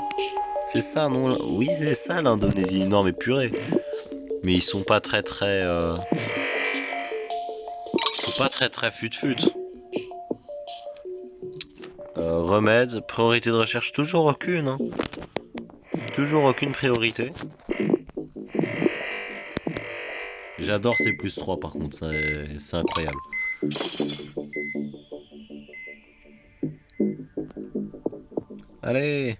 C'est ça, non? Oui, c'est ça, l'Indonésie. Non, mais purée. Mais ils sont pas très... Ils sont pas très fut-fut. Remède, priorité de recherche, toujours aucune. Hein. Toujours aucune priorité. J'adore ces plus 3 par contre, c'est incroyable. Allez!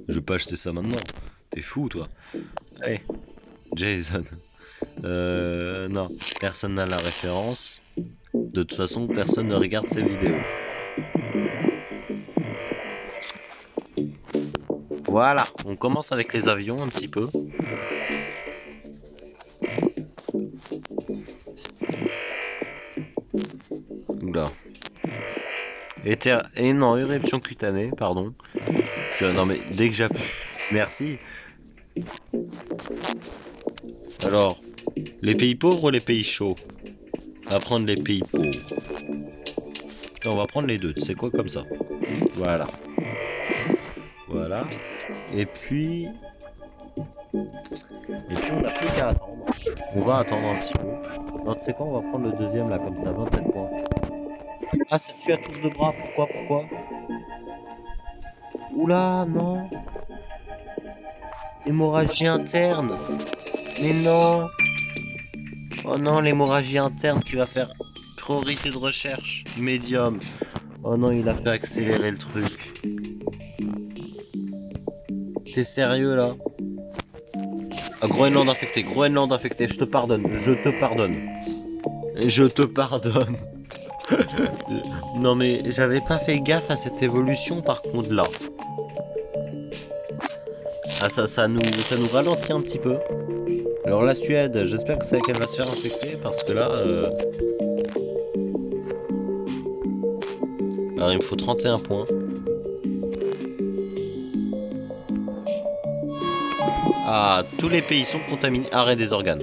Je vais pas acheter ça maintenant. T'es fou toi. Allez, Jason. Non, personne n'a la référence. De toute façon, personne ne regarde ces vidéos. Voilà, on commence avec les avions un petit peu. Oula. Et non, éruption cutanée, pardon. Non mais dès que j'appuie... Merci. Alors, les pays pauvres ou les pays chauds? On va prendre les pays pauvres. Non, on va prendre les deux, tu sais quoi, comme ça. Voilà. Voilà. Et puis on n'a plus qu'à attendre. On va attendre un petit peu. Non, tu sais quoi, on va prendre le deuxième là, comme ça, 27 points. Ah, ça tue à tour de bras, pourquoi? Oula, non. Hémorragie interne. Mais non. Oh non, l'hémorragie interne qui va faire priorité de recherche. Médium. Oh non, il a fait accélérer le truc. T'es sérieux là? Ah, Groenland infecté, je te pardonne. Non mais j'avais pas fait gaffe à cette évolution par contre là. Ah ça nous ralentit un petit peu. Alors la Suède, j'espère que c'est qu'elle va se faire infecter parce que là... Alors il me faut 31 points. Ah, tous les pays sont contaminés. Arrêt des organes.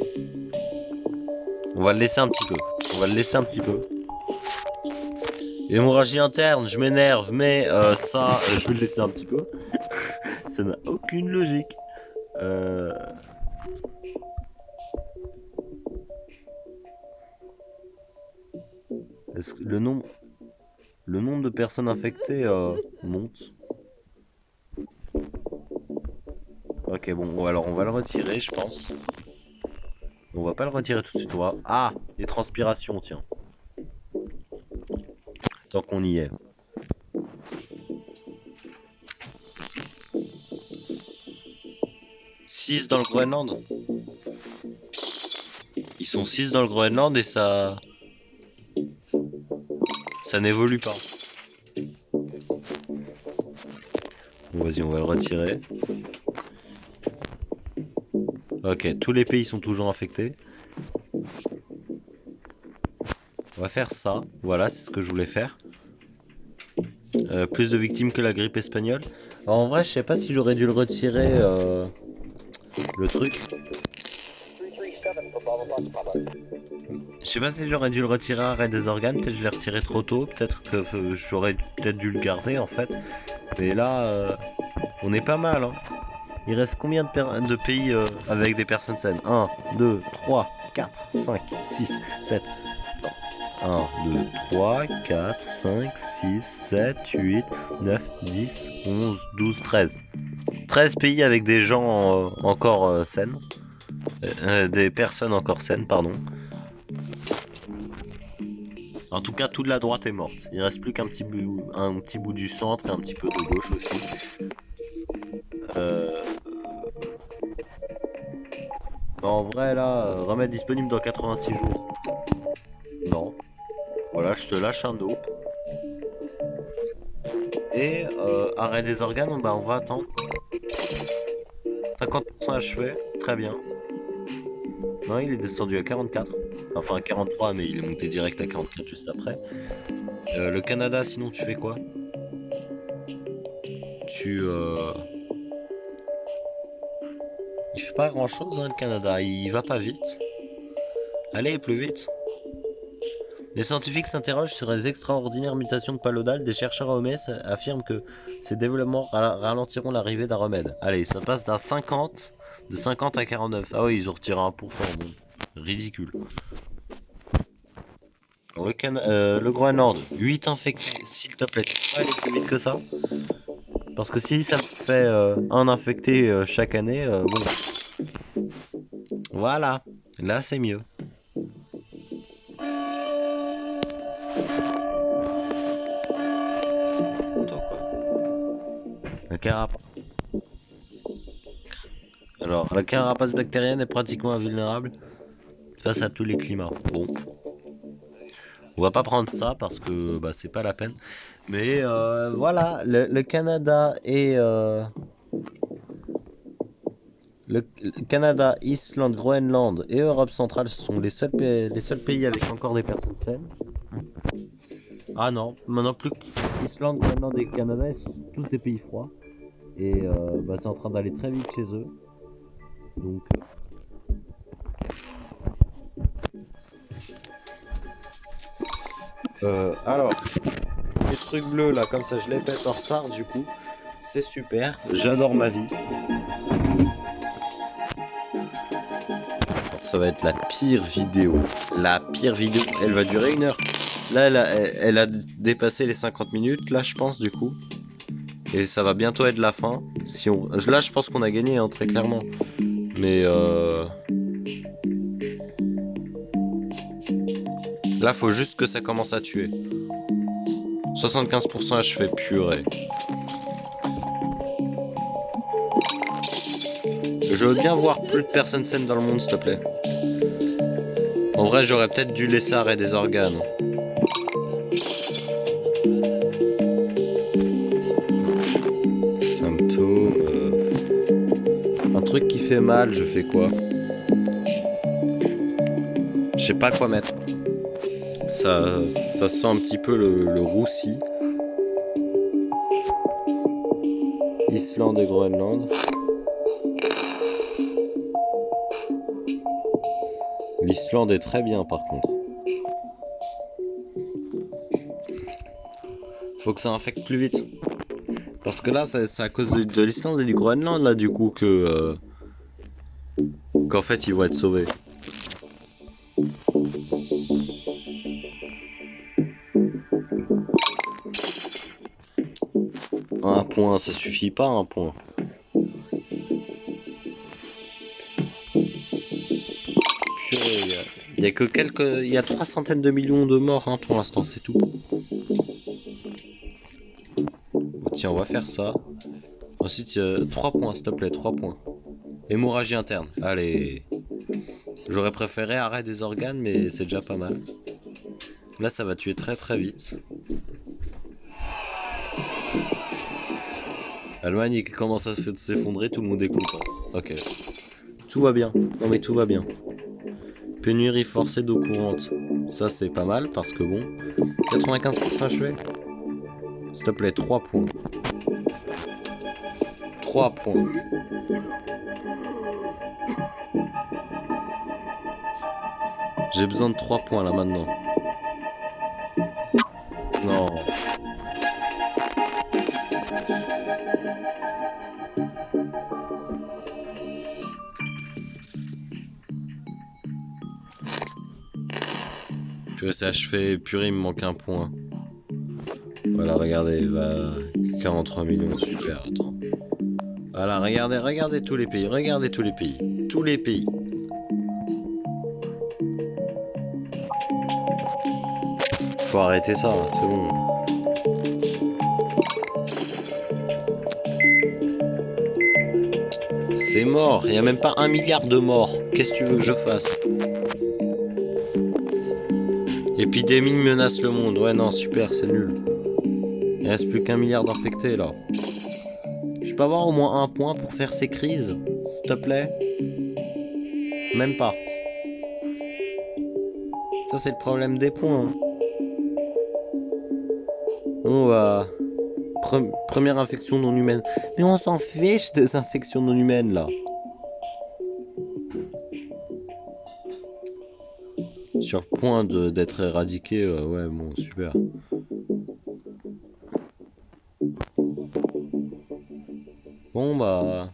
On va le laisser un petit peu. On va le laisser un petit peu. Hémorragie interne, je m'énerve, mais ça, je vais le laisser un petit peu. Ça n'a aucune logique. Est-ce que le nombre de personnes infectées monte? Ok, bon, alors on va le retirer, je pense. On va pas le retirer tout de suite. Ah, les transpirations, tiens. Tant qu'on y est. Six dans le Groenland. Ils sont 6 dans le Groenland et ça n'évolue pas. Bon, vas-y, on va le retirer. Ok, tous les pays sont toujours infectés. On va faire ça. Voilà, c'est ce que je voulais faire. Plus de victimes que la grippe espagnole. Alors, en vrai, je sais pas si j'aurais dû le retirer, le truc. Je sais pas si j'aurais dû le retirer à arrêt des organes. Peut-être que je l'ai retiré trop tôt. Peut-être que j'aurais peut-être dû le garder, en fait. Mais là, on est pas mal, hein. Il reste combien de pays avec des personnes saines? 1, 2, 3, 4, 5, 6, 7. 1, 2, 3, 4, 5, 6, 7, 8, 9, 10, 11, 12, 13. 13 pays avec des gens encore saines. Des personnes encore saines, pardon. En tout cas, toute la droite est morte. Il reste plus qu'un petit bout du centre et un petit peu de gauche aussi. En vrai, là, remède disponible dans 86 jours. Non. Voilà, je te lâche un dope. Et arrêt des organes, bah on va attendre. 50% achevé, très bien. Non, il est descendu à 44. Enfin à 43, mais il est monté direct à 44 juste après. Le Canada, sinon tu fais quoi? Il fait pas grand chose, hein, le Canada. Il va pas vite. Allez, plus vite. Les scientifiques s'interrogent sur les extraordinaires mutations de Palodal. Des chercheurs à OMS affirment que ces développements ralentiront l'arrivée d'un remède. Allez, ça passe de 50 à 49. Ah oui, ils ont retiré 1%. Bon, ridicule. Alors, le Groenland, 8 infectés. S'il te plaît, tu peux pas aller plus vite que ça? Parce que si ça me fait un infecté chaque année, bon. Voilà, là c'est mieux. La carapace. Alors, la carapace bactérienne est pratiquement invulnérable face à tous les climats. Bon. On va pas prendre ça parce que bah, c'est pas la peine. Mais voilà, le Canada et... le Canada, Islande, Groenland et Europe centrale sont les seuls pays avec encore des personnes saines. Ah non, maintenant plus qu'Islande, Groenland et Canada, ils sont tous des pays froids. Et bah, c'est en train d'aller très vite chez eux. Donc... alors, les trucs bleus là, comme ça je les pète en retard du coup. C'est super, j'adore ma vie. Alors, ça va être la pire vidéo. La pire vidéo, elle va durer 1 heure. Là, elle a dépassé les 50 minutes, là je pense du coup. Et ça va bientôt être la fin. Là je pense qu'on a gagné hein, très clairement. Mais là faut juste que ça commence à tuer. 75% achevé, purée. Je veux bien voir plus de personnes saines dans le monde, s'il te plaît. En vrai, j'aurais peut-être dû laisser arrêt des organes. Symptômes... Un truc qui fait mal, je fais quoi? sais pas quoi mettre. Ça sent un petit peu le roussi. Islande et Groenland. L'Islande est très bien par contre. Faut que ça infecte plus vite. Parce que là, c'est à cause de l'Islande et du Groenland, là, du coup, qu'en fait, ils vont être sauvés. Un point, ça suffit pas, un point. Il y a que il y a 3 centaines de millions de morts, hein, pour l'instant, c'est tout. Tiens, on va faire ça. Ensuite, 3 points, s'il te plaît, 3 points. Hémorragie interne. Allez. J'aurais préféré arrêt des organes, mais c'est déjà pas mal. Là, ça va tuer très très vite. Allemagne qui commence à s'effondrer, tout le monde est content. Ok. Tout va bien. Non mais tout va bien. Pénurie forcée d'eau courante. Ça c'est pas mal parce que bon. 95% achevé. S'il te plaît, 3 points. 3 points. J'ai besoin de 3 points là maintenant. Non. Purée, c'est achevé. Purée, il me manque un point. Voilà, regardez, va 43 millions, super, attends. Voilà, regardez tous les pays, regardez tous les pays. Tous les pays. Faut arrêter ça, c'est bon. C'est mort, il n'y a même pas 1 milliard de morts. Qu'est-ce que tu veux que je fasse? Épidémie menace le monde. Ouais, non, super, c'est nul. Il reste plus qu'1 milliard d'infectés là. Je peux avoir au moins un point pour faire ces crises, s'il te plaît? Même pas. Ça, c'est le problème des points. Hein. On va. Première infection non humaine. Mais on s'en fiche des infections non humaines là. Sur le point d'être éradiqué, ouais, bon, super. Bon, bah,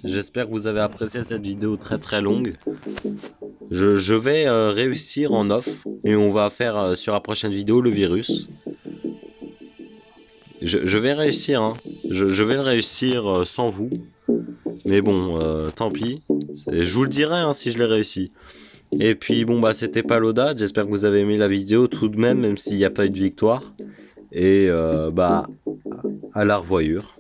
j'espère que vous avez apprécié cette vidéo très très longue. Je vais réussir en off et on va faire sur la prochaine vidéo le virus. Je vais réussir, hein. Je vais le réussir sans vous. Mais bon, tant pis. Je vous le dirai hein, si je l'ai réussi. Et puis bon bah c'était Paloda, j'espère que vous avez aimé la vidéo tout de même s'il n'y a pas eu de victoire. Et bah à la revoyure.